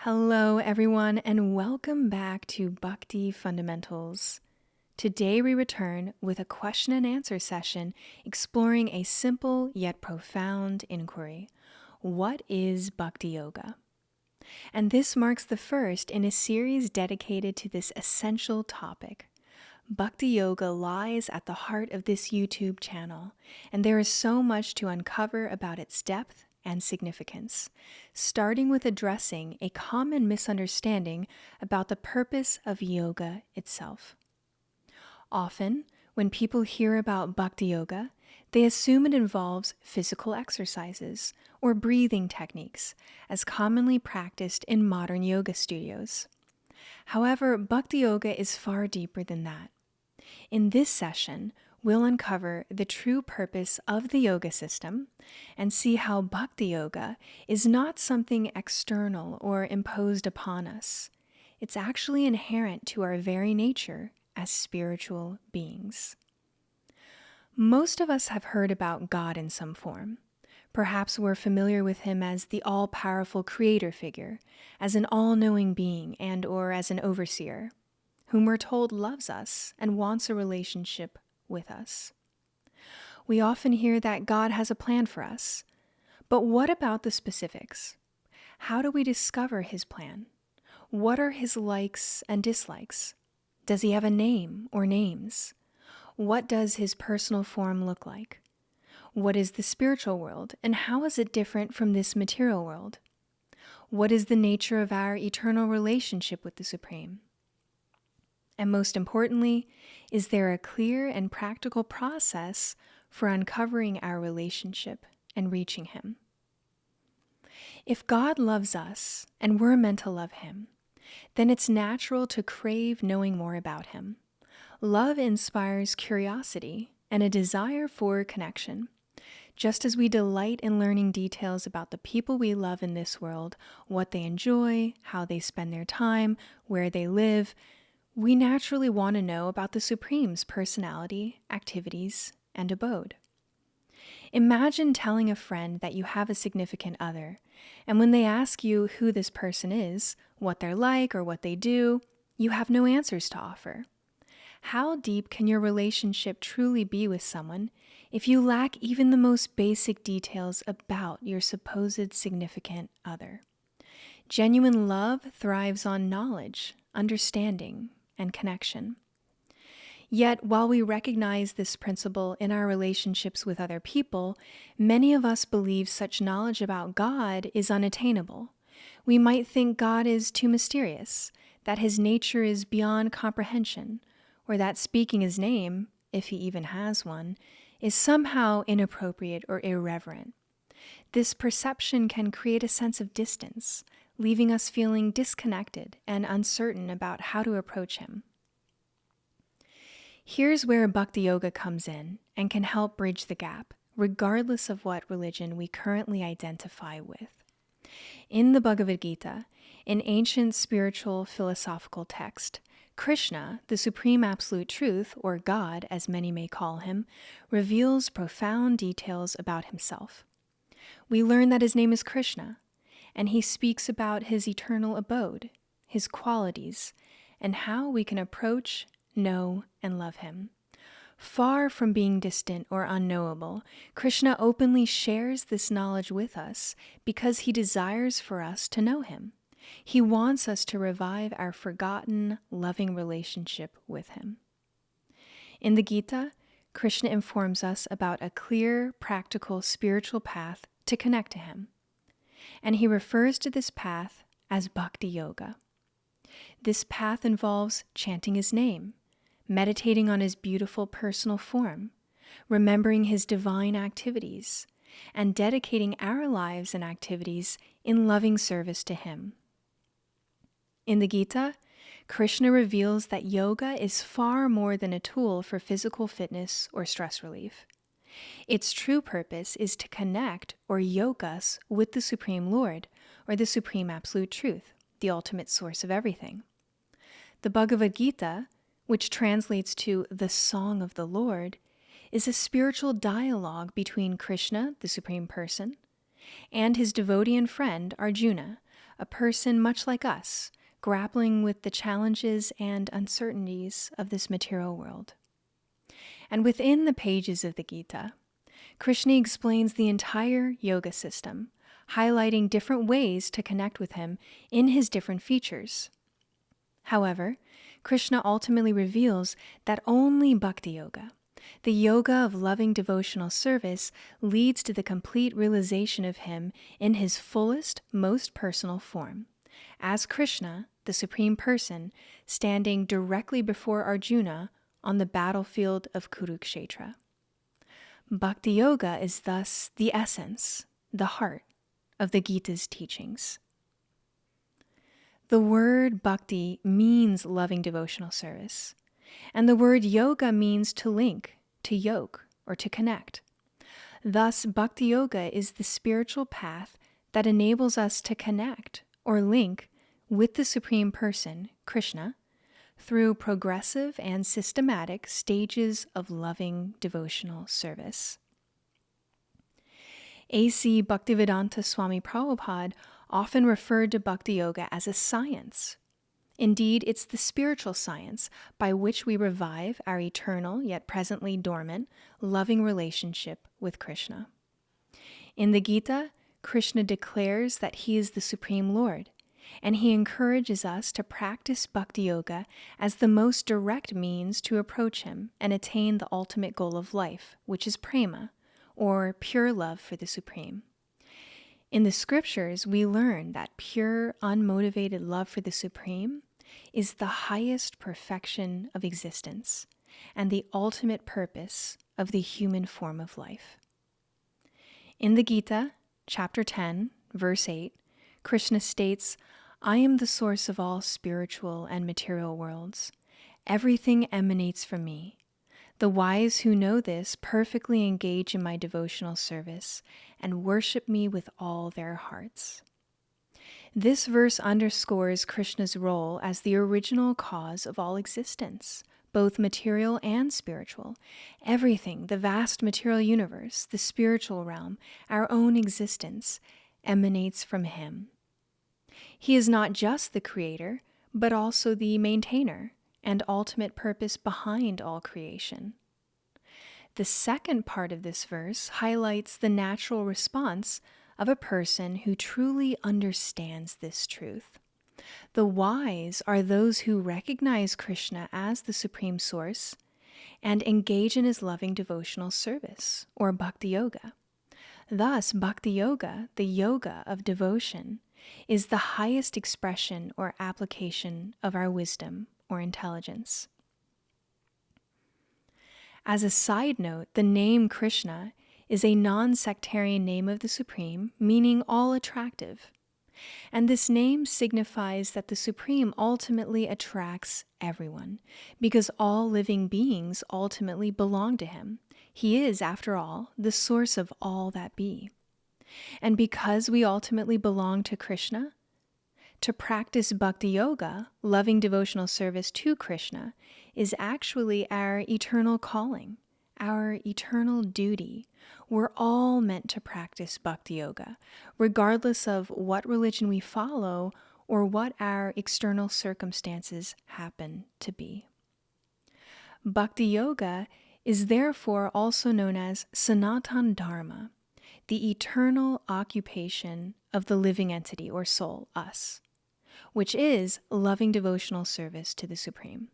Hello, everyone, and welcome back to Bhakti Fundamentals. Today we return with a question and answer session exploring a simple yet profound inquiry. What is Bhakti Yoga? And this marks the first in a series dedicated to this essential topic. Bhakti Yoga lies at the heart of this YouTube channel, and there is so much to uncover about its depth and significance, starting with addressing a common misunderstanding about the purpose of yoga itself. Often, when people hear about Bhakti Yoga, they assume it involves physical exercises or breathing techniques, as commonly practiced in modern yoga studios. However, Bhakti Yoga is far deeper than that. In this session, we'll uncover the true purpose of the yoga system and see how Bhakti Yoga is not something external or imposed upon us. It's actually inherent to our very nature as spiritual beings. Most of us have heard about God in some form. Perhaps we're familiar with him as the all-powerful creator figure, as an all-knowing being and/or as an overseer, whom we're told loves us and wants a relationship with us. We often hear that God has a plan for us, but what about the specifics? How do we discover his plan? What are his likes and dislikes? Does he have a name or names? What does his personal form look like? What is the spiritual world, and how is it different from this material world? What is the nature of our eternal relationship with the Supreme? And most importantly, is there a clear and practical process for uncovering our relationship and reaching him? If God loves us and we're meant to love him, then it's natural to crave knowing more about him. Love inspires curiosity and a desire for connection. Just as we delight in learning details about the people we love in this world, what they enjoy, how they spend their time, where they live, we naturally want to know about the Supreme's personality, activities, and abode. Imagine telling a friend that you have a significant other, and when they ask you who this person is, what they're like, or what they do, you have no answers to offer. How deep can your relationship truly be with someone if you lack even the most basic details about your supposed significant other? Genuine love thrives on knowledge, understanding, and connection. Yet, while we recognize this principle in our relationships with other people, many of us believe such knowledge about God is unattainable. We might think God is too mysterious, that his nature is beyond comprehension, or that speaking his name, if he even has one, is somehow inappropriate or irreverent. This perception can create a sense of distance, leaving us feeling disconnected and uncertain about how to approach him. Here's where Bhakti Yoga comes in and can help bridge the gap, regardless of what religion we currently identify with. In the Bhagavad Gita, an ancient spiritual philosophical text, Krishna, the Supreme Absolute Truth, or God as many may call him, reveals profound details about himself. We learn that his name is Krishna, and he speaks about his eternal abode, his qualities, and how we can approach, know, and love him. Far from being distant or unknowable, Krishna openly shares this knowledge with us because he desires for us to know him. He wants us to revive our forgotten, loving relationship with him. In the Gita, Krishna informs us about a clear, practical spiritual path to connect to him. And he refers to this path as Bhakti Yoga. This path involves chanting his name, meditating on his beautiful personal form, remembering his divine activities, and dedicating our lives and activities in loving service to him. In the Gita, Krishna reveals that yoga is far more than a tool for physical fitness or stress relief. Its true purpose is to connect or yoke us with the Supreme Lord, or the Supreme Absolute Truth, the ultimate source of everything. The Bhagavad Gita, which translates to the Song of the Lord, is a spiritual dialogue between Krishna, the Supreme Person, and his devotee and friend Arjuna a person much like us, grappling with the challenges and uncertainties of this material world. And within the pages of the Gita, Krishna explains the entire yoga system, highlighting different ways to connect with him in his different features. However, Krishna ultimately reveals that only Bhakti Yoga, the yoga of loving devotional service, leads to the complete realization of him in his fullest, most personal form, as Krishna, the Supreme Person, standing directly before Arjuna on the battlefield of Kurukshetra. Bhakti Yoga is thus the essence, the heart of the Gita's teachings. The word bhakti means loving devotional service, and the word yoga means to link, to yoke, or to connect. Thus, Bhakti Yoga is the spiritual path that enables us to connect or link with the Supreme Person, Krishna, through progressive and systematic stages of loving devotional service. A.C. Bhaktivedanta Swami Prabhupada often referred to Bhakti Yoga as a science. Indeed, it's the spiritual science by which we revive our eternal, yet presently dormant, loving relationship with Krishna. In the Gita, Krishna declares that he is the Supreme Lord, and he encourages us to practice Bhakti Yoga as the most direct means to approach him and attain the ultimate goal of life, which is prema, or pure love for the Supreme. In the scriptures, we learn that pure, unmotivated love for the Supreme is the highest perfection of existence and the ultimate purpose of the human form of life. In the Gita, chapter 10, verse 8, Krishna states, "I am the source of all spiritual and material worlds. Everything emanates from me. The wise who know this perfectly engage in my devotional service and worship me with all their hearts." This verse underscores Krishna's role as the original cause of all existence, both material and spiritual. Everything, the vast material universe, the spiritual realm, our own existence, emanates from him. He is not just the creator, but also the maintainer and ultimate purpose behind all creation. The second part of this verse highlights the natural response of a person who truly understands this truth. The wise are those who recognize Krishna as the Supreme Source and engage in his loving devotional service, or Bhakti Yoga. Thus, Bhakti Yoga, the yoga of devotion, is the highest expression or application of our wisdom or intelligence. As a side note, the name Krishna is a non-sectarian name of the Supreme, meaning all attractive. And this name signifies that the Supreme ultimately attracts everyone, because all living beings ultimately belong to him. He is, after all, the source of all that be. And because we ultimately belong to Krishna, to practice Bhakti Yoga, loving devotional service to Krishna, is actually our eternal calling, our eternal duty. We're all meant to practice Bhakti Yoga, regardless of what religion we follow or what our external circumstances happen to be. Bhakti Yoga is therefore also known as Sanatana Dharma, the eternal occupation of the living entity or soul, us, which is loving devotional service to the Supreme.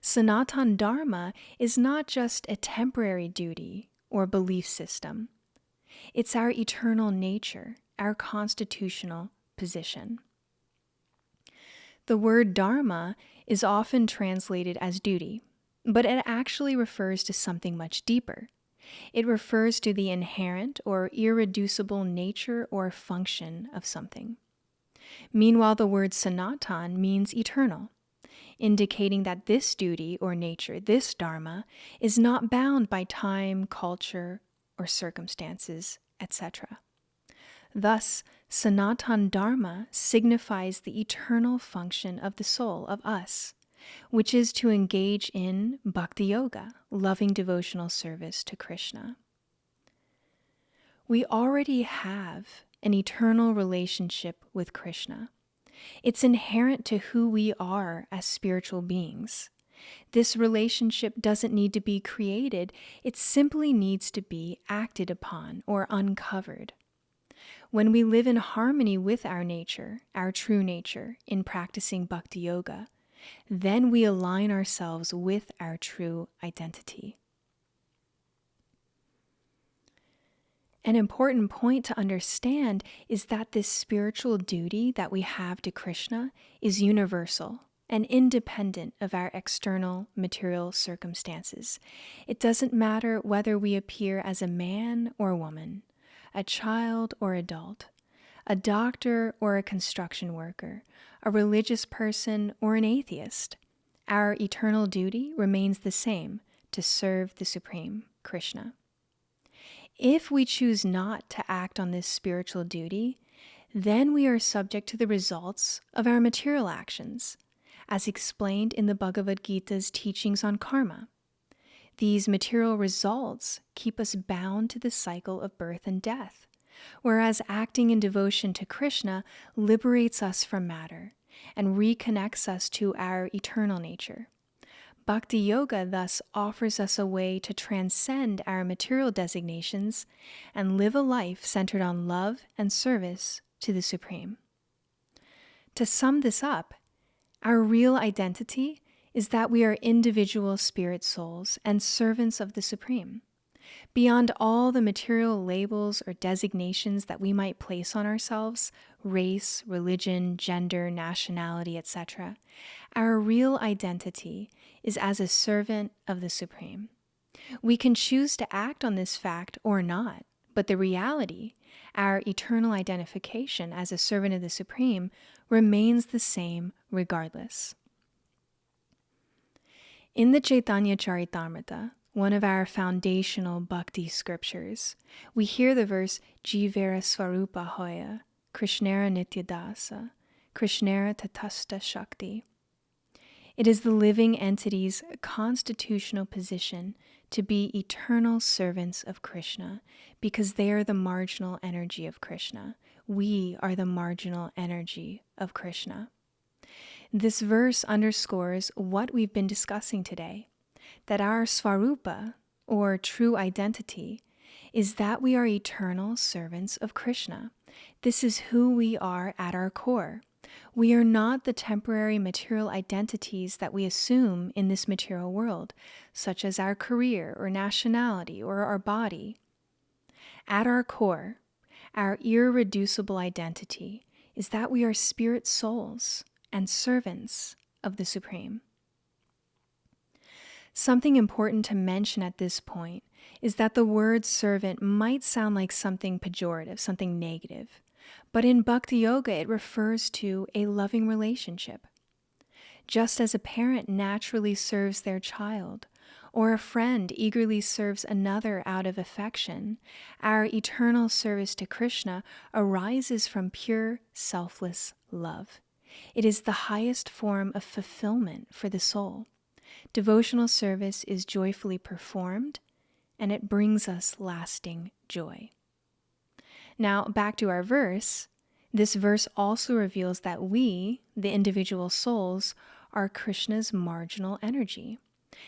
Sanatana Dharma is not just a temporary duty or belief system. It's our eternal nature, our constitutional position. The word dharma is often translated as duty, but it actually refers to something much deeper. It refers to the inherent or irreducible nature or function of something. Meanwhile, the word Sanatan means eternal, indicating that this duty or nature, this dharma, is not bound by time, culture, or circumstances, etc. Thus, Sanatana Dharma signifies the eternal function of the soul, of us, which is to engage in Bhakti Yoga, loving devotional service to Krishna. We already have an eternal relationship with Krishna. It's inherent to who we are as spiritual beings. This relationship doesn't need to be created, it simply needs to be acted upon or uncovered. When we live in harmony with our nature, our true nature, in practicing Bhakti Yoga, then we align ourselves with our true identity. An important point to understand is that this spiritual duty that we have to Krishna is universal and independent of our external material circumstances. It doesn't matter whether we appear as a man or woman, a child or adult, a doctor or a construction worker, a religious person or an atheist. Our eternal duty remains the same, to serve the Supreme, Krishna. If we choose not to act on this spiritual duty, then we are subject to the results of our material actions, as explained in the Bhagavad Gita's teachings on karma. These material results keep us bound to the cycle of birth and death, whereas acting in devotion to Krishna liberates us from matter and reconnects us to our eternal nature. Bhakti Yoga thus offers us a way to transcend our material designations and live a life centered on love and service to the Supreme. To sum this up, our real identity is that we are individual spirit souls and servants of the Supreme. Beyond all the material labels or designations that we might place on ourselves, race, religion, gender, nationality, etc., our real identity is as a servant of the Supreme. We can choose to act on this fact or not, but the reality, our eternal identification as a servant of the Supreme, remains the same regardless. In the Chaitanya Charitamrita, one of our foundational bhakti scriptures, we hear the verse Jivera Svarupa Hoya, Krishnera Nityadasa, Krishnera Tatasta Shakti. It is the living entity's constitutional position to be eternal servants of Krishna because they are the marginal energy of Krishna. We are the marginal energy of Krishna. This verse underscores what we've been discussing today, that our Svarupa, or true identity, is that we are eternal servants of Krishna. This is who we are at our core. We are not the temporary material identities that we assume in this material world, such as our career or nationality or our body. At our core, our irreducible identity is that we are spirit souls and servants of the Supreme. Something important to mention at this point is that the word servant might sound like something pejorative, something negative, but in Bhakti Yoga it refers to a loving relationship. Just as a parent naturally serves their child, or a friend eagerly serves another out of affection, our eternal service to Krishna arises from pure, selfless love. It is the highest form of fulfillment for the soul. Devotional service is joyfully performed, and it brings us lasting joy. Now, back to our verse. This verse also reveals that we, the individual souls, are Krishna's marginal energy.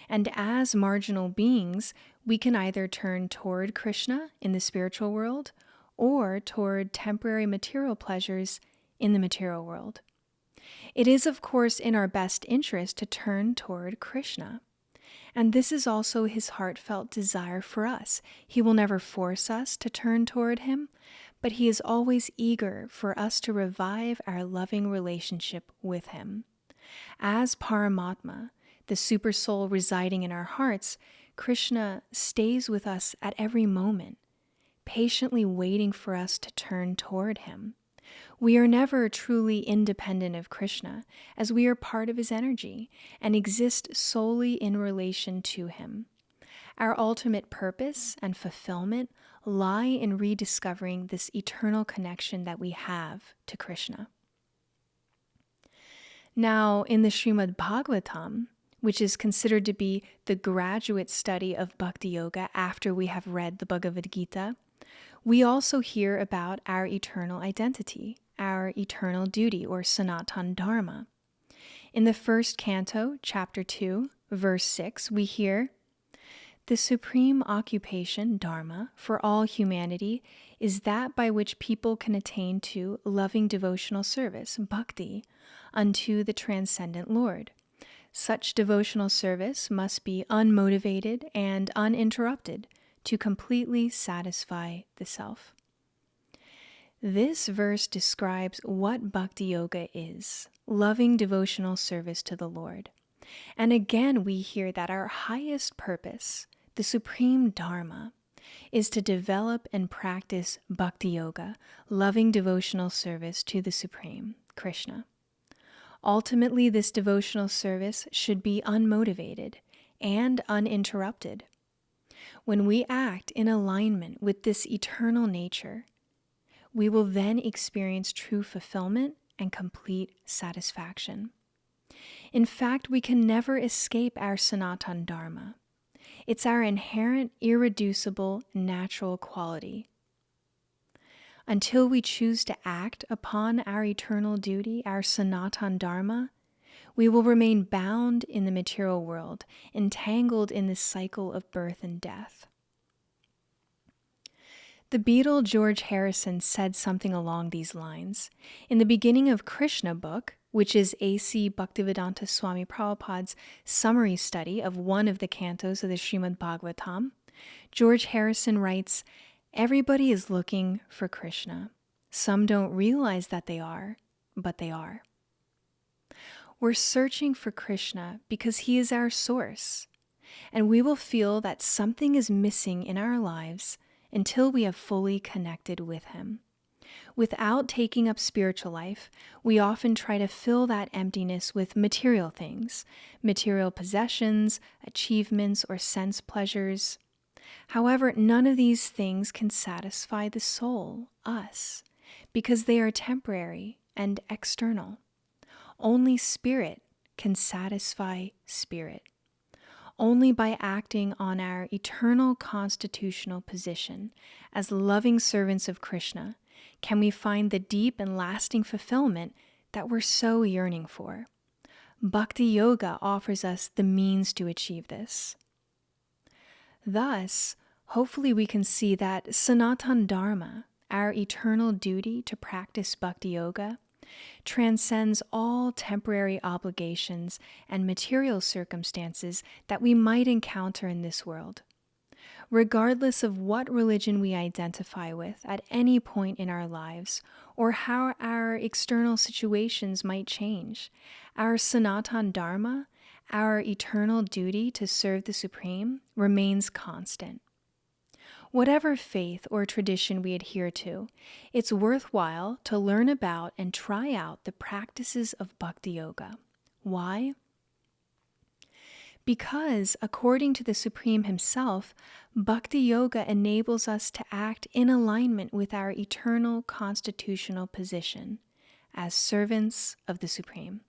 And as marginal beings, we can either turn toward Krishna in the spiritual world or toward temporary material pleasures in the material world. It is, of course, in our best interest to turn toward Krishna. And this is also his heartfelt desire for us. He will never force us to turn toward him, but he is always eager for us to revive our loving relationship with him. As Paramatma, the supersoul residing in our hearts, Krishna stays with us at every moment, patiently waiting for us to turn toward him. We are never truly independent of Krishna, as we are part of his energy and exist solely in relation to him. Our ultimate purpose and fulfillment lie in rediscovering this eternal connection that we have to Krishna. Now, in the Srimad Bhagavatam, which is considered to be the graduate study of Bhakti Yoga after we have read the Bhagavad Gita, We also hear about our eternal identity, our eternal duty, or Sanatana Dharma. In the first canto, chapter 2, verse 6, we hear, "The supreme occupation, Dharma, for all humanity is that by which people can attain to loving devotional service, bhakti, unto the transcendent Lord. Such devotional service must be unmotivated and uninterrupted to completely satisfy the self." This verse describes what Bhakti Yoga is, loving devotional service to the Lord. And again, we hear that our highest purpose, the supreme Dharma, is to develop and practice Bhakti Yoga, loving devotional service to the Supreme, Krishna. Ultimately, this devotional service should be unmotivated and uninterrupted. When we act in alignment with this eternal nature, we will then experience true fulfillment and complete satisfaction. In fact, we can never escape our Sanatana Dharma. It's our inherent, irreducible, natural quality. Until we choose to act upon our eternal duty, our Sanatana Dharma, we will remain bound in the material world, entangled in this cycle of birth and death. The Beatle George Harrison said something along these lines. In the beginning of Krishna book, which is A.C. Bhaktivedanta Swami Prabhupada's summary study of one of the cantos of the Srimad Bhagavatam, George Harrison writes, "Everybody is looking for Krishna. Some don't realize that they are, but they are." We're searching for Krishna because he is our source, and we will feel that something is missing in our lives until we have fully connected with him. Without taking up spiritual life, we often try to fill that emptiness with material things, material possessions, achievements, or sense pleasures. However, none of these things can satisfy the soul, us, because they are temporary and external. Only spirit can satisfy spirit. Only by acting on our eternal constitutional position as loving servants of Krishna can we find the deep and lasting fulfillment that we're so yearning for. Bhakti Yoga offers us the means to achieve this. Thus, hopefully we can see that Sanatana Dharma, our eternal duty to practice Bhakti Yoga, transcends all temporary obligations and material circumstances that we might encounter in this world. Regardless of what religion we identify with at any point in our lives, or how our external situations might change, our Sanatana Dharma, our eternal duty to serve the Supreme, remains constant. Whatever faith or tradition we adhere to, it's worthwhile to learn about and try out the practices of Bhakti Yoga. Why? Because, according to the Supreme himself, Bhakti Yoga enables us to act in alignment with our eternal constitutional position as servants of the Supreme.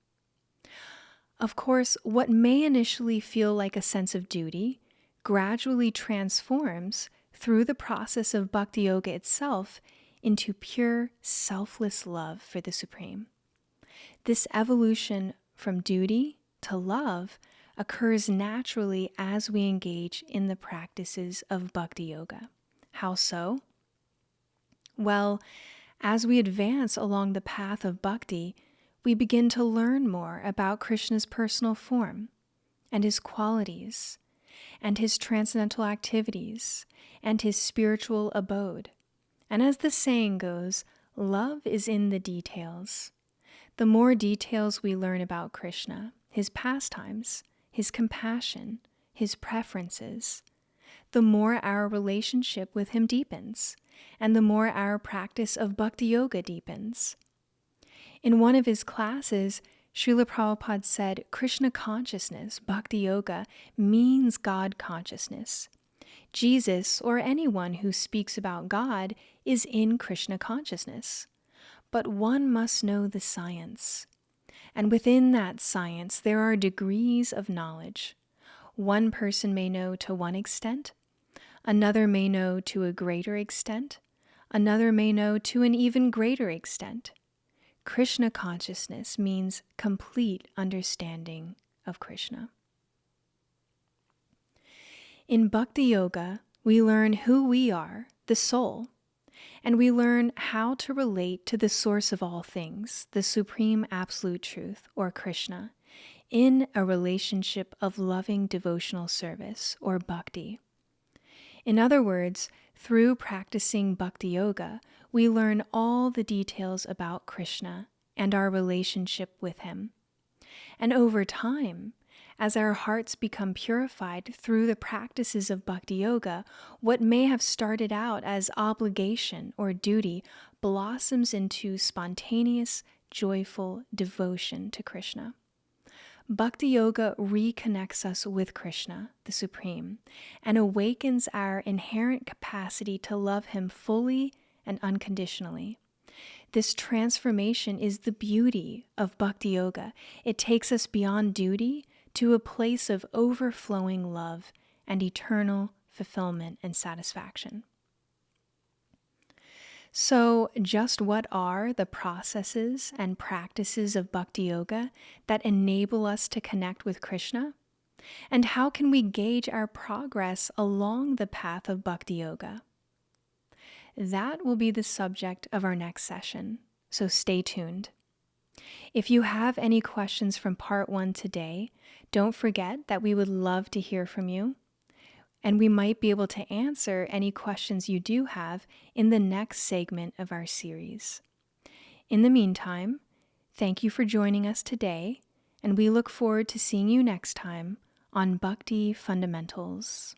Of course, what may initially feel like a sense of duty gradually transforms through the process of Bhakti Yoga itself into pure, selfless love for the Supreme. This evolution from duty to love occurs naturally as we engage in the practices of Bhakti Yoga. How so? Well, as we advance along the path of bhakti, we begin to learn more about Krishna's personal form and his qualities and his transcendental activities and his spiritual abode. And as the saying goes, love is in the details. The more details we learn about Krishna, his pastimes, his compassion, his preferences, the more our relationship with him deepens, and the more our practice of Bhakti Yoga deepens. In one of his classes, Srila Prabhupada said, Krishna consciousness, Bhakti Yoga, means God consciousness. Jesus, or anyone who speaks about God, is in Krishna consciousness. But one must know the science. And within that science, there are degrees of knowledge. One person may know to one extent, Another may know to a greater extent. Another may know to an even greater extent. Krishna consciousness means complete understanding of Krishna. In Bhakti Yoga, we learn who we are, the soul, and we learn how to relate to the source of all things, the Supreme Absolute Truth, or Krishna, in a relationship of loving devotional service, or bhakti. In other words, through practicing Bhakti Yoga, we learn all the details about Krishna and our relationship with him. And over time, as our hearts become purified through the practices of Bhakti Yoga, what may have started out as obligation or duty blossoms into spontaneous, joyful devotion to Krishna. Bhakti Yoga reconnects us with Krishna, the Supreme, and awakens our inherent capacity to love him fully and unconditionally. This transformation is the beauty of Bhakti Yoga. It takes us beyond duty to a place of overflowing love and eternal fulfillment and satisfaction. So, just what are the processes and practices of Bhakti Yoga that enable us to connect with Krishna? And how can we gauge our progress along the path of Bhakti Yoga? That will be the subject of our next session, so stay tuned. If you have any questions from part 1 today, don't forget that we would love to hear from you, and we might be able to answer any questions you do have in the next segment of our series. In the meantime, thank you for joining us today, and we look forward to seeing you next time on Bhakti Fundamentals.